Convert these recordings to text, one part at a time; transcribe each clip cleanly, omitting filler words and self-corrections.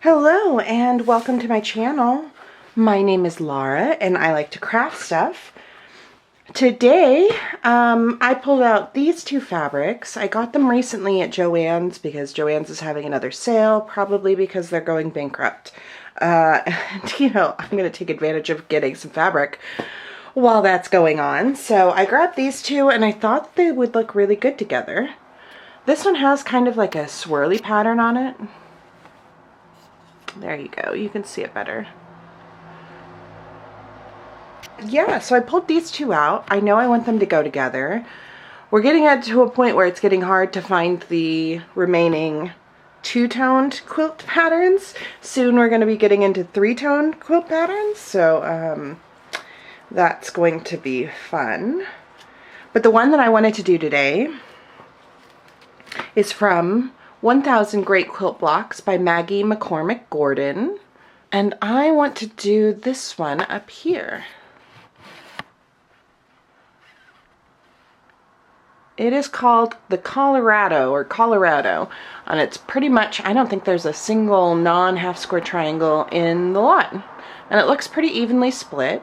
Hello and welcome to my channel. My name is Laura and I like to craft stuff. Today I pulled out these two fabrics. I got them recently at Joann's because Joann's is having another sale, probably because they're going bankrupt. And, I'm going to take advantage of getting some fabric while that's going on. So I grabbed these two and I thought they would look really good together. This one has kind of like a swirly pattern on it. There you go, you can see it better. Yeah, so I pulled these two out. I know I want them to go together. We're getting to a point where it's getting hard to find the remaining two-toned quilt patterns. Soon we're going to be getting into three-toned quilt patterns, so that's going to be fun. But the one that I wanted to do today is from 1000 Great Quilt Blocks by Maggie McCormick Gordon. And I want to do this one up here. It is called the Colorado, and it's pretty much, I don't think there's a single non-half square triangle in the lot. And it looks pretty evenly split.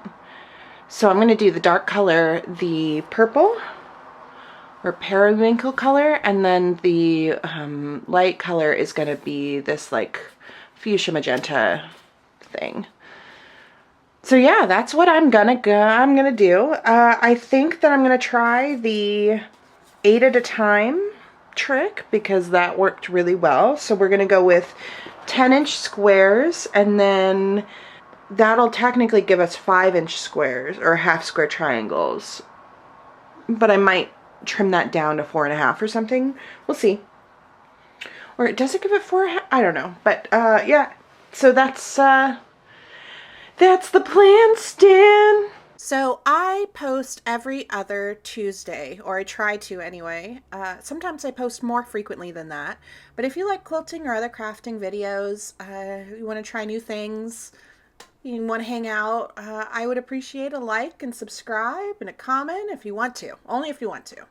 So I'm going to do the dark color, the purple, or periwinkle color, and then the light color is going to be this like fuchsia magenta thing. So yeah, that's what I'm gonna do. I think that I'm gonna try the 8 at a time trick because that worked really well. So we're gonna go with 10-inch squares, and then that'll technically give us 5-inch squares or half square triangles. But I might trim that down to 4.5 or something. We'll see. Or does it give it 4.5? I don't know. But yeah. So that's the plan, Stan. So I post every other Tuesday, or I try to anyway. Sometimes I post more frequently than that. But if you like quilting or other crafting videos, you want to try new things, you want to hang out, I would appreciate a like and subscribe and a comment if you want to. Only if you want to.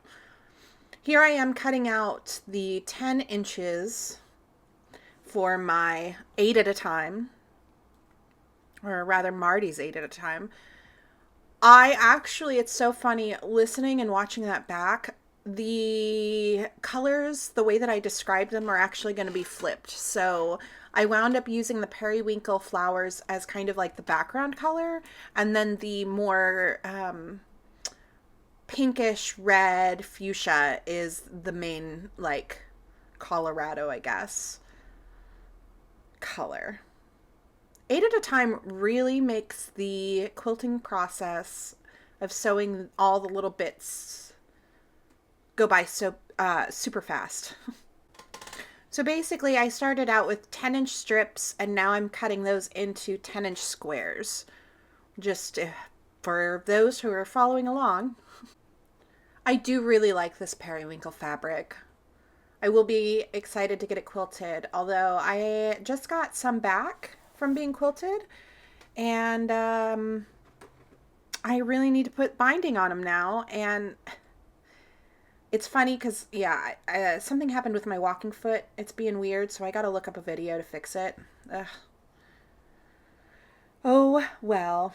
Here I am cutting out the 10 inches for my 8 at a time, or rather Mardi's 8 at a time. It's so funny listening and watching that back. The colors, the way that I described them, are actually going to be flipped. So I wound up using the periwinkle flowers as kind of like the background color, and then the more pinkish red fuchsia is the main, like, Colorado, I guess, color. 8 at a time really makes the quilting process of sewing all the little bits go by so super fast. So basically I started out with 10-inch strips, and now I'm cutting those into 10-inch squares, just for those who are following along. I do really like this periwinkle fabric. I will be excited to get it quilted, although I just got some back from being quilted, and I really need to put binding on them now. And it's funny because, yeah, something happened with my walking foot. It's being weird, so I gotta look up a video to fix it. Ugh. Oh, well.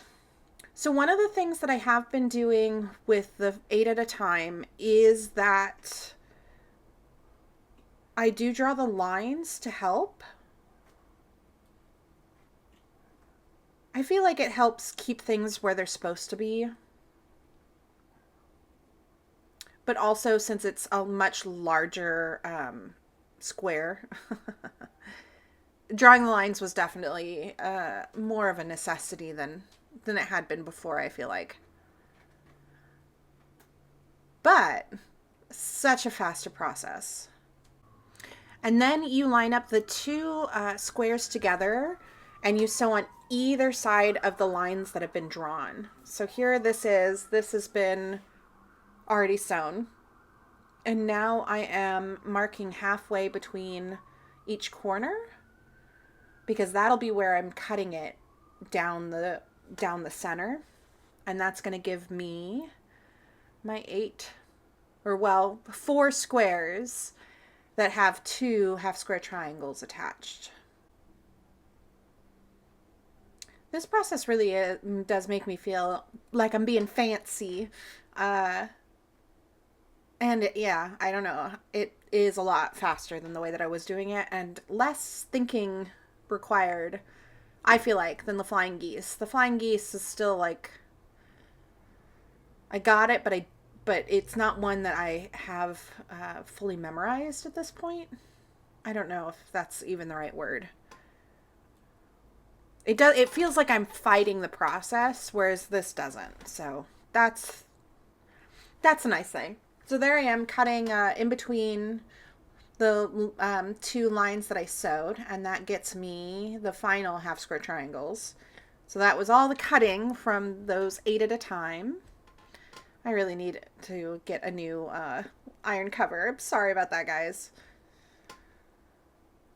So one of the things that I have been doing with the 8 at a time is that I do draw the lines to help. I feel like it helps keep things where they're supposed to be. But also, since it's a much larger square, drawing the lines was definitely more of a necessity than it had been before, I feel like. But such a faster process. And then you line up the two squares together, and you sew on either side of the lines that have been drawn. So here this has been already sewn. And now I am marking halfway between each corner, because that'll be where I'm cutting it down the center. And that's going to give me my 4 squares that have 2 half square triangles attached. This process really does make me feel like I'm being fancy. Uh, yeah, I don't know. It is a lot faster than the way that I was doing it and less thinking required, I feel like, than the flying geese. The flying geese is still like, I got it, but it's not one that I have fully memorized at this point. I don't know if that's even the right word. It feels like I'm fighting the process, whereas this doesn't. So that's a nice thing. So there I am cutting in between the two lines that I sewed, and that gets me the final half square triangles. So that was all the cutting from those 8 at a time. I really need to get a new iron cover. I'm sorry about that, guys.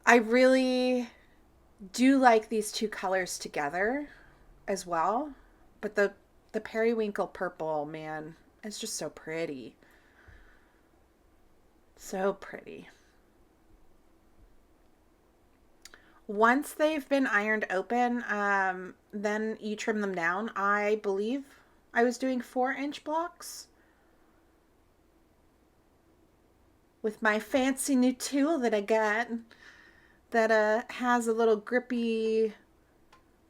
I really do like these two colors together as well, but the periwinkle purple, man, it's just so pretty. So pretty. Once they've been ironed open, then you trim them down. I believe I was doing 4-inch blocks with my fancy new tool that I got that has a little grippy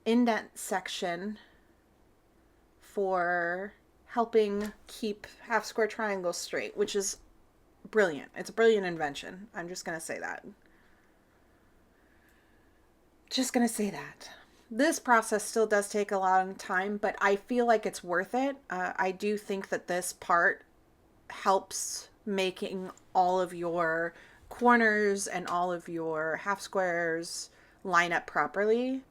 indent section for helping keep half square triangles straight, which is brilliant. It's a brilliant invention. I'm just going to say that. Just going to say that. This process still does take a long time, but I feel like it's worth it. I do think that this part helps making all of your corners and all of your half squares line up properly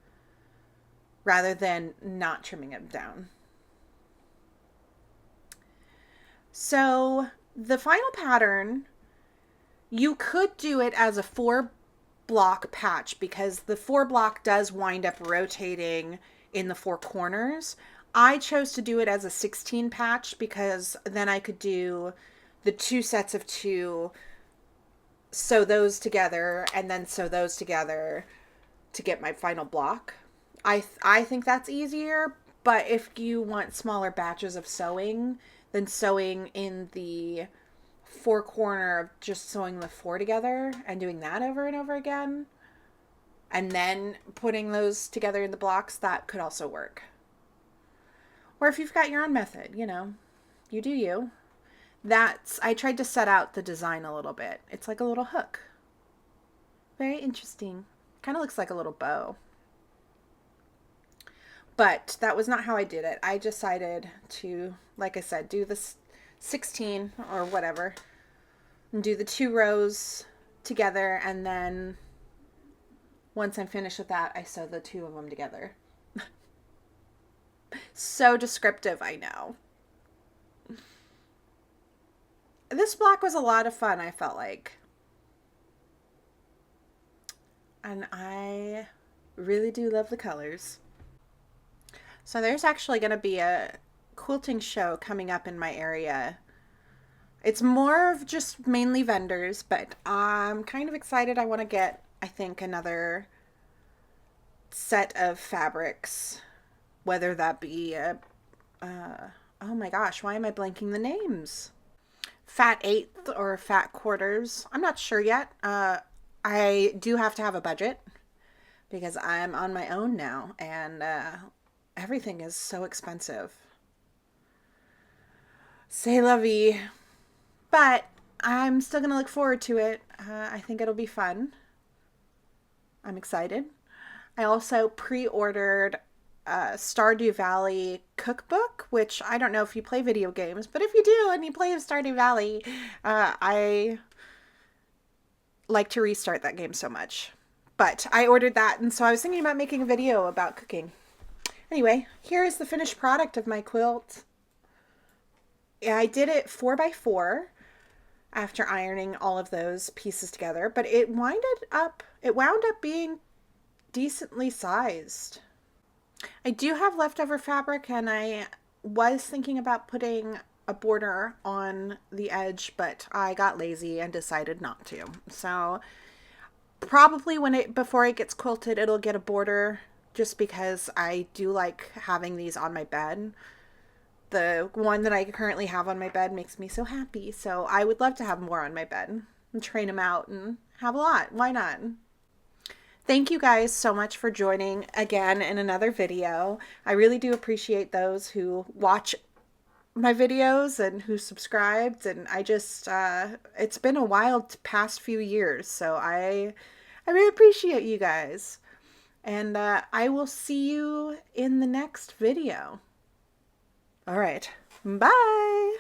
rather than not trimming them down. So the final pattern, you could do it as a 4-block patch because the 4-block does wind up rotating in the 4 corners. I chose to do it as a 16 patch because then I could do the 2 sets of 2, sew those together, and then sew those together to get my final block. I think that's easier, but if you want smaller batches of sewing, then sewing in the 4 corner of just sewing the 4 together and doing that over and over again, and then putting those together in the blocks, that could also work. Or if you've got your own method, you do you. I tried to set out the design a little bit. It's like a little hook. Very interesting. Kind of looks like a little bow. But that was not how I did it. I decided to, like I said, do this 16 or whatever, and do the 2 rows together, and then once I'm finished with that, I sew the 2 of them together. So descriptive, I know. This block was a lot of fun, I felt like. And I really do love the colors. So there's actually going to be a quilting show coming up in my area. It's more of just mainly vendors, but I'm kind of excited. I want to get, I think, another set of fabrics, whether that be oh my gosh, why am I blanking the names? Fat eighth or fat quarters. I'm not sure yet. I do have to have a budget because I'm on my own now, and everything is so expensive. C'est la vie. But I'm still going to look forward to it. I think it'll be fun. I'm excited. I also pre-ordered Stardew Valley cookbook, which I don't know if you play video games, but if you do and you play Stardew Valley, I like to restart that game so much. But I ordered that, and so I was thinking about making a video about cooking. Anyway, here is the finished product of my quilt. I did it 4x4 after ironing all of those pieces together, but it wound up being decently sized. I do have leftover fabric, and I was thinking about putting a border on the edge, but I got lazy and decided not to. So probably before it gets quilted, it'll get a border just because I do like having these on my bed. The one that I currently have on my bed makes me so happy. So I would love to have more on my bed and train them out and have a lot. Why not? Thank you guys so much for joining again in another video. I really do appreciate those who watch my videos and who subscribed, and I just it's been a wild past few years, so I really appreciate you guys. And I will see you in the next video. All right. Bye.